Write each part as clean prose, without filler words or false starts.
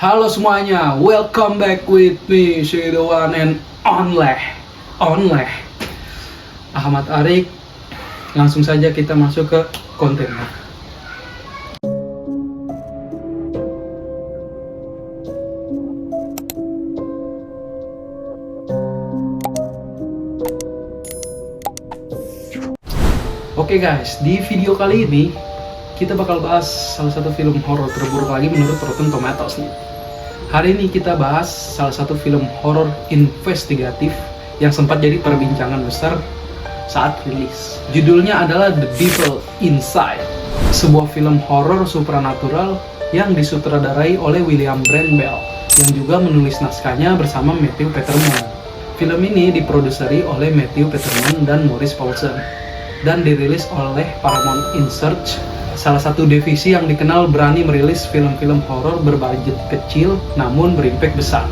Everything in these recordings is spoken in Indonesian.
Halo semuanya, welcome back with me, the one and only Ahmad Arik. Langsung saja kita masuk ke kontennya. Oke guys, di video kali ini kita bakal bahas salah satu film horor terburuk lagi menurut Rotten Tomatoes nih. Hari ini kita bahas salah satu film horor investigatif yang sempat jadi perbincangan besar saat rilis. Judulnya adalah The Devil Inside, sebuah film horor supranatural yang disutradarai oleh William Brent Bell yang juga menulis naskahnya bersama Matthew Peterman. Film ini diproduseri oleh Matthew Peterman dan Maurice Paulson dan dirilis oleh Paramount Research, salah satu divisi yang dikenal berani merilis film-film horor berbudget kecil namun berimpact besar.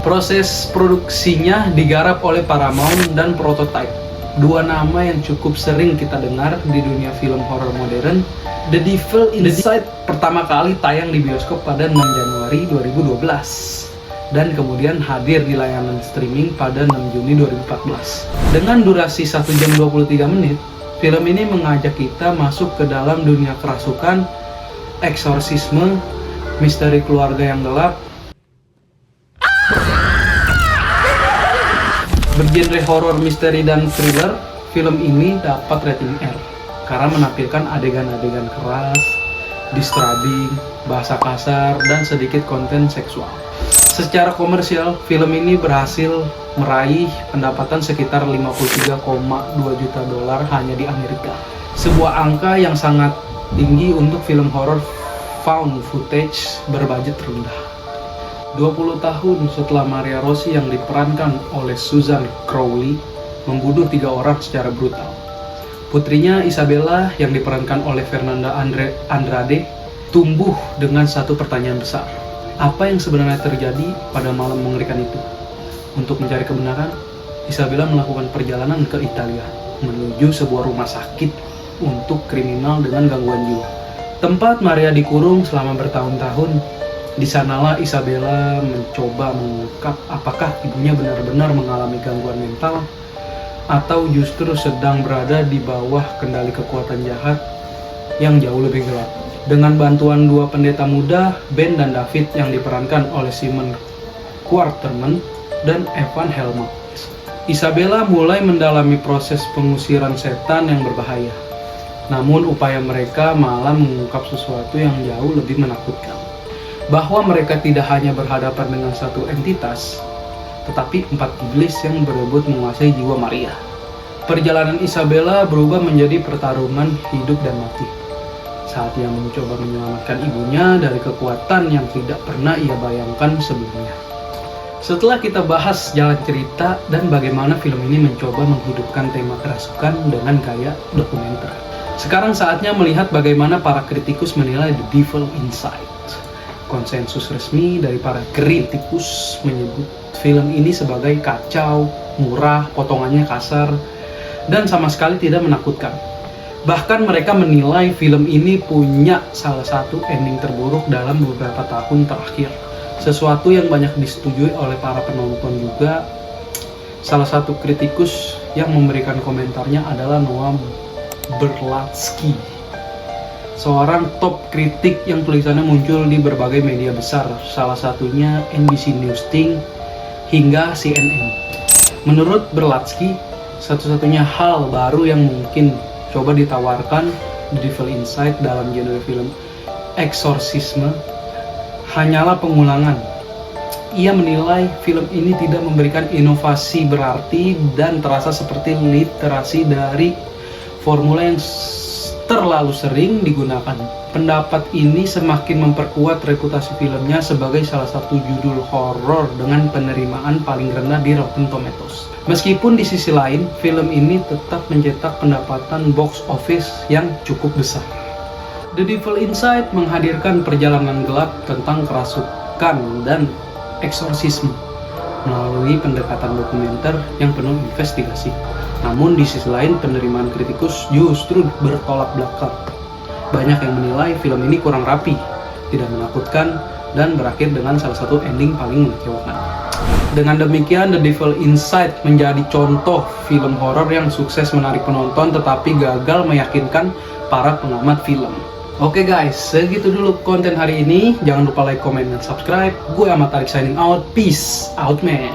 Proses produksinya digarap oleh Paramount dan Prototype, dua nama yang cukup sering kita dengar di dunia film horor modern. The Devil Inside pertama kali tayang di bioskop pada 6 Januari 2012 dan kemudian hadir di layanan streaming pada 6 Juni 2014. Dengan durasi 1 jam 23 menit, film ini mengajak kita masuk ke dalam dunia kerasukan, eksorsisme, misteri keluarga yang gelap. Bergenre horor, misteri, dan thriller, film ini dapat rating R karena menampilkan adegan-adegan keras, disturbing, bahasa kasar, dan sedikit konten seksual. Secara komersial, film ini berhasil meraih pendapatan sekitar 53,2 juta dolar hanya di Amerika. Sebuah angka yang sangat tinggi untuk film horor found footage berbudget rendah. 20 tahun setelah Maria Rossi yang diperankan oleh Susan Crowley membunuh 3 orang secara brutal, putrinya Isabella yang diperankan oleh Fernanda Andrade tumbuh dengan satu pertanyaan besar. Apa yang sebenarnya terjadi pada malam mengerikan itu? Untuk mencari kebenaran, Isabella melakukan perjalanan ke Italia menuju sebuah rumah sakit untuk kriminal dengan gangguan jiwa, tempat Maria dikurung selama bertahun-tahun. Di sanalah Isabella mencoba mengungkap apakah ibunya benar-benar mengalami gangguan mental atau justru sedang berada di bawah kendali kekuatan jahat yang jauh lebih gelap. Dengan bantuan dua pendeta muda, Ben dan David yang diperankan oleh Simon Quarterman dan Evan Helmut, Isabella mulai mendalami proses pengusiran setan yang berbahaya. Namun upaya mereka malah mengungkap sesuatu yang jauh lebih menakutkan, bahwa mereka tidak hanya berhadapan dengan satu entitas, tetapi 4 iblis yang berebut menguasai jiwa Maria. Perjalanan Isabella berubah menjadi pertarungan hidup dan mati saat ia mencoba menyelamatkan ibunya dari kekuatan yang tidak pernah ia bayangkan sebelumnya. Setelah kita bahas jalan cerita dan bagaimana film ini mencoba menghidupkan tema kerasukan dengan gaya dokumenter, sekarang saatnya melihat bagaimana para kritikus menilai The Devil Inside. Konsensus resmi dari para kritikus menyebut film ini sebagai kacau, murah, potongannya kasar, dan sama sekali tidak menakutkan. Bahkan mereka menilai film ini punya salah satu ending terburuk dalam beberapa tahun terakhir. Sesuatu yang banyak disetujui oleh para penonton juga. Salah satu kritikus yang memberikan komentarnya adalah Noah Berlatsky, seorang top kritik yang tulisannya muncul di berbagai media besar, salah satunya NBC News hingga CNN. Menurut Berlatsky, satu-satunya hal baru yang mungkin coba ditawarkan The Devil Inside dalam genre film eksorsisme hanyalah pengulangan. Ia menilai film ini tidak memberikan inovasi berarti dan terasa seperti literasi dari formula yang terlalu sering digunakan. Pendapat ini semakin memperkuat reputasi filmnya sebagai salah satu judul horor dengan penerimaan paling rendah di Rotten Tomatoes. Meskipun di sisi lain, film ini tetap mencetak pendapatan box office yang cukup besar. The Devil Inside menghadirkan perjalanan gelap tentang kerasukan dan eksorsisme melalui pendekatan dokumenter yang penuh investigasi. Namun di sisi lain, penerimaan kritikus justru bertolak belakang. Banyak yang menilai film ini kurang rapi, tidak menakutkan, dan berakhir dengan salah satu ending paling mengecewakan. Dengan demikian, The Devil Inside menjadi contoh film horor yang sukses menarik penonton tetapi gagal meyakinkan para pengamat film. Oke guys, segitu dulu konten hari ini. Jangan lupa like, comment, dan subscribe. Gue Ahmad Tarik signing out. Peace out man.